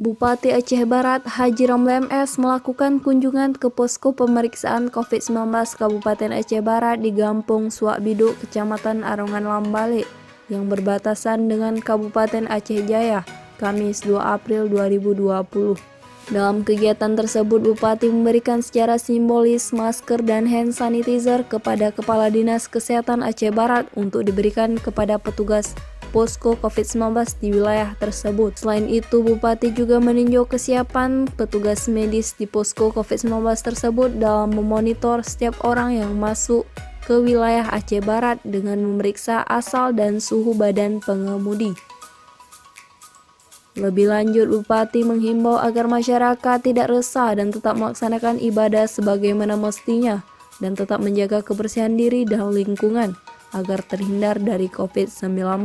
Bupati Aceh Barat Haji Ramli MS melakukan kunjungan ke posko pemeriksaan COVID-19 Kabupaten Aceh Barat di Gampung Suak Biduk, Kecamatan Arongan Lambale, yang berbatasan dengan Kabupaten Aceh Jaya, Kamis 2 April 2020. Dalam kegiatan tersebut, Bupati memberikan secara simbolis masker dan hand sanitizer kepada Kepala Dinas Kesehatan Aceh Barat untuk diberikan kepada petugas posko COVID-19 di wilayah tersebut. Selain itu, Bupati juga meninjau kesiapan petugas medis di posko COVID-19 tersebut dalam memonitor setiap orang yang masuk ke wilayah Aceh Barat dengan memeriksa asal dan suhu badan pengemudi. Lebih lanjut, Bupati menghimbau agar masyarakat tidak resah dan tetap melaksanakan ibadah sebagaimana mestinya dan tetap menjaga kebersihan diri dan lingkungan agar terhindar dari COVID-19.